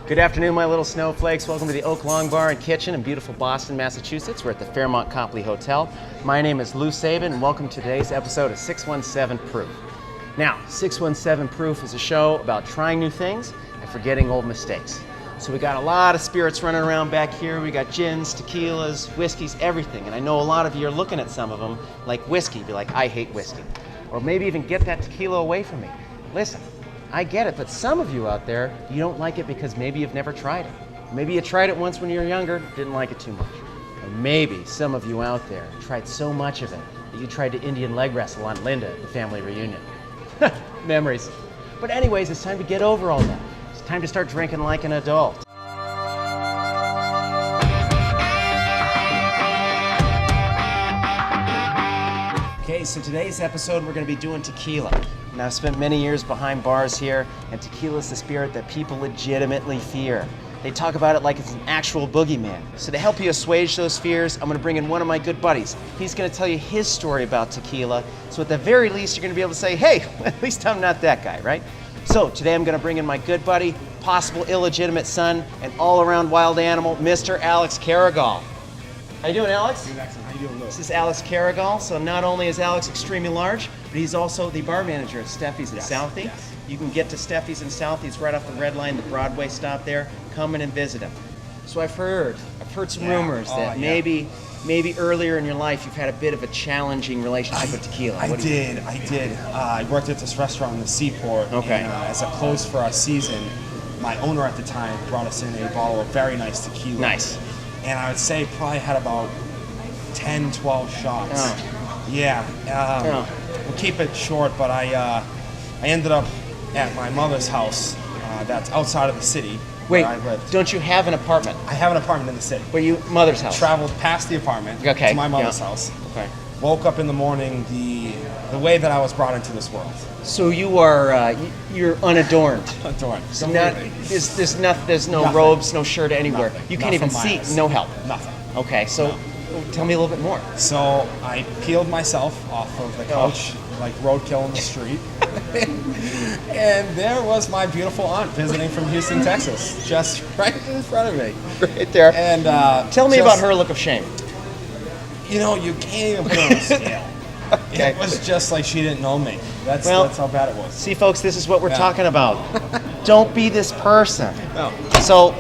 Good afternoon, my little snowflakes. Welcome to the Oak Long Bar and Kitchen in beautiful Boston, Massachusetts. We're at the Fairmont Copley Hotel. My name is Lou Sabin, and welcome to today's episode of 617 Proof. Now, 617 Proof is a show about trying new things and forgetting old mistakes. So we got a lot of spirits running around back here. We got gins, tequilas, whiskeys, everything. And I know a lot of you are looking at some of them like whiskey, be like, I hate whiskey. Or maybe even get that tequila away from me. Listen, I get it, but some of you out there, you don't like it because maybe you've never tried it. Maybe you tried it once when you were younger, didn't like it too much. And maybe some of you out there tried so much of it that you tried to Indian leg wrestle on Linda at the family reunion. Memories. But anyways, it's time to get over all that. It's time to start drinking like an adult. Okay, so today's episode we're going to be doing tequila. Now, I've spent many years behind bars here, and tequila is the spirit that people legitimately fear. They talk about it like it's an actual boogeyman. So to help you assuage those fears, I'm going to bring in one of my good buddies. He's going to tell you his story about tequila, so at the very least you're going to be able to say, hey, at least I'm not that guy, right? So today I'm going to bring in my good buddy, possible illegitimate son, and all-around wild animal, Mr. Alex Carrigal. How you doing, Alex? Doing excellent. How you doing, Lou? This is Alex Carrigal. So not only is Alex extremely large, but he's also the bar manager at Steffi's in Southie. Yes. You can get to Steffi's in Southie. It's right off the Red Line, the Broadway stop there. Come in and visit him. So I've heard some rumors that maybe earlier in your life you've had a bit of a challenging relationship with tequila. I did. I worked at this restaurant in the Seaport. Okay. And as a close for our season, my owner at the time brought us in a bottle of very nice tequila. Nice. And I would say probably had about 10, 12 shots. Oh. Yeah. We'll keep it short, but I ended up at my mother's house that's outside of the city Wait, where I lived. don't you have an apartment? I have an apartment in the city. Where you, mother's house? Traveled past the apartment to my mother's house. Okay. Woke up in the morning the way that I was brought into this world. So you are you're unadorned. Adorned. So there's no Nothing. robes, no shirt anywhere. Nothing. You can't even Nothing see. minus. No help. Nothing. Okay, so tell me a little bit more. So I peeled myself off of the couch like roadkill in the street. And there was my beautiful aunt visiting from Houston, Texas, just right in front of me. Right there. And tell me about her look of shame. You know, you can't even put it on a scale. Okay. It was just like she didn't know me. That's how bad it was. See, folks, this is what we're talking about. Don't be this person. No. So,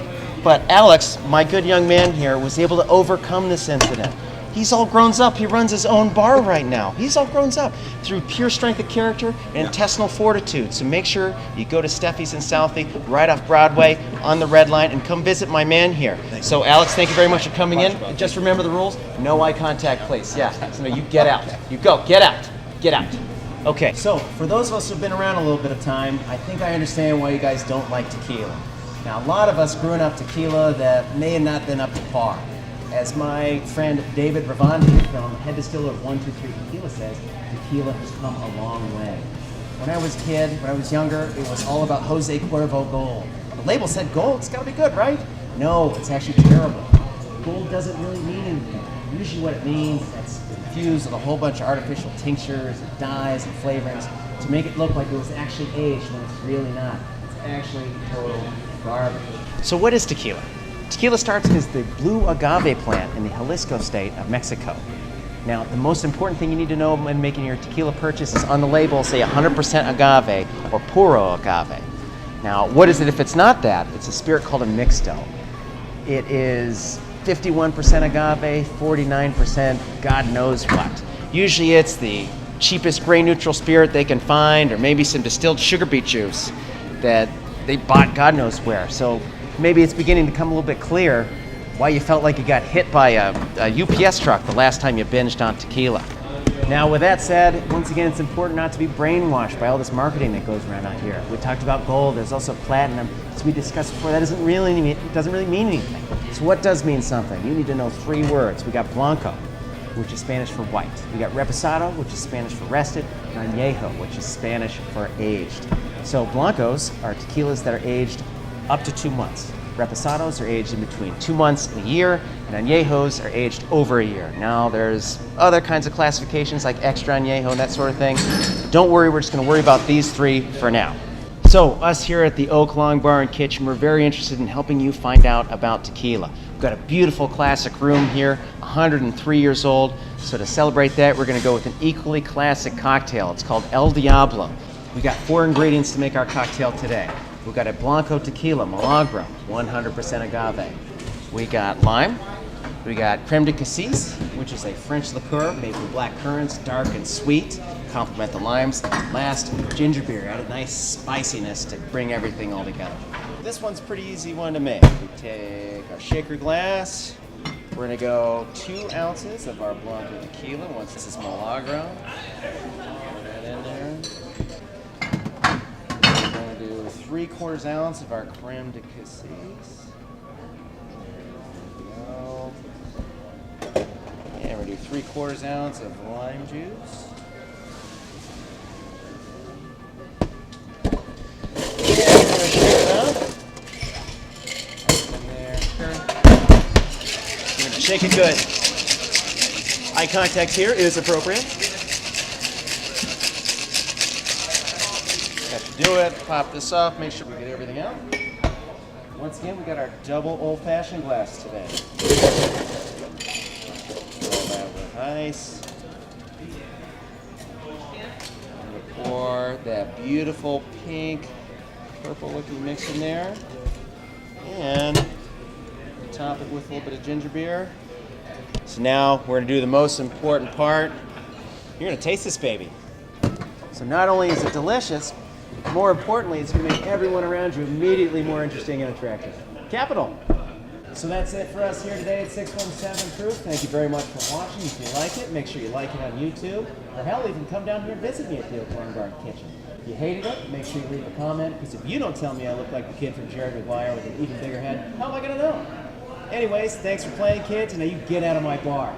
but Alex, my good young man here, was able to overcome this incident. He's all grown up. He runs his own bar right now. He's all grown up through pure strength of character and intestinal fortitude. So make sure you go to Steffi's in Southie, right off Broadway, on the Red Line, and come visit my man here. So Alex, thank you very much for coming in. Just remember the rules. No eye contact, please. Yeah. So no, you get out. You go. Get out. Get out. Okay. So for those of us who've been around a little bit of time, I think I understand why you guys don't like tequila. Now, a lot of us grew up tequila that may have not been up to par. As my friend David Ravandi from head distiller of 123 Tequila says, tequila has come a long way. When I was a kid, when I was younger, it was all about Jose Cuervo Gold. The label said gold, it's gotta be good, right? No, it's actually terrible. Gold doesn't really mean anything. Usually what it means is it's infused with a whole bunch of artificial tinctures and dyes and flavorings to make it look like it was actually aged when it's really not. It's actually total garbage. So what is tequila? Tequila starts as the blue agave plant in the Jalisco state of Mexico. Now, the most important thing you need to know when making your tequila purchase is on the label, say 100% agave or puro agave. Now, what is it if it's not that? It's a spirit called a mixto. It is 51% agave, 49% God knows what. Usually it's the cheapest grain-neutral spirit they can find, or maybe some distilled sugar beet juice that they bought God knows where. So maybe it's beginning to come a little bit clear why you felt like you got hit by a UPS truck the last time you binged on tequila. Now, with that said, once again, it's important not to be brainwashed by all this marketing that goes around out here. We talked about gold, there's also platinum. As we discussed before, that doesn't really mean anything. So what does mean something? You need to know 3 words. We got blanco, which is Spanish for white. We got reposado, which is Spanish for rested, and añejo, which is Spanish for aged. So blancos are tequilas that are aged up to 2 months. Reposados are aged in between 2 months and a year, and añejos are aged over a year. Now, there's other kinds of classifications like extra añejo and that sort of thing. Don't worry, we're just going to worry about these 3 for now. So, us here at the Oak Lawn Bar and Kitchen, we're very interested in helping you find out about tequila. We've got a beautiful classic room here, 103 years old. So to celebrate that, we're going to go with an equally classic cocktail. It's called El Diablo. We've got 4 ingredients to make our cocktail today. We've got a Blanco tequila, Milagro, 100% agave. We got lime. We got creme de cassis, which is a French liqueur made from black currants, dark and sweet, complement the limes. Last, ginger beer, add a nice spiciness to bring everything all together. This one's a pretty easy one to make. We take our shaker glass. We're gonna go 2 ounces of our Blanco tequila. Once this is Milagro, put that in there. We're gonna do 3/4 ounce of our creme de cassis. And we're going to do 3/4 ounce of lime juice. And we're going to shake it up. In there. We're going to shake it good. Eye contact here is appropriate. Got to do it. Pop this off. Make sure we get everything out. Once again, we got our double old-fashioned glass today. Nice. And we pour that beautiful pink, purple looking mix in there. And top it with a little bit of ginger beer. So now we're going to do the most important part. You're going to taste this baby. So not only is it delicious, more importantly, it's going to make everyone around you immediately more interesting and attractive. Capital. So that's it for us here today at 617 Proof. Thank you very much for watching. If you like it, make sure you like it on YouTube. Or hell, even come down here and visit me at the Oak Lawn Bar and Kitchen. If you hated it, make sure you leave a comment, because if you don't tell me I look like the kid from Jerry Maguire with an even bigger head, how am I going to know? Anyways, thanks for playing, kids, and now you get out of my bar.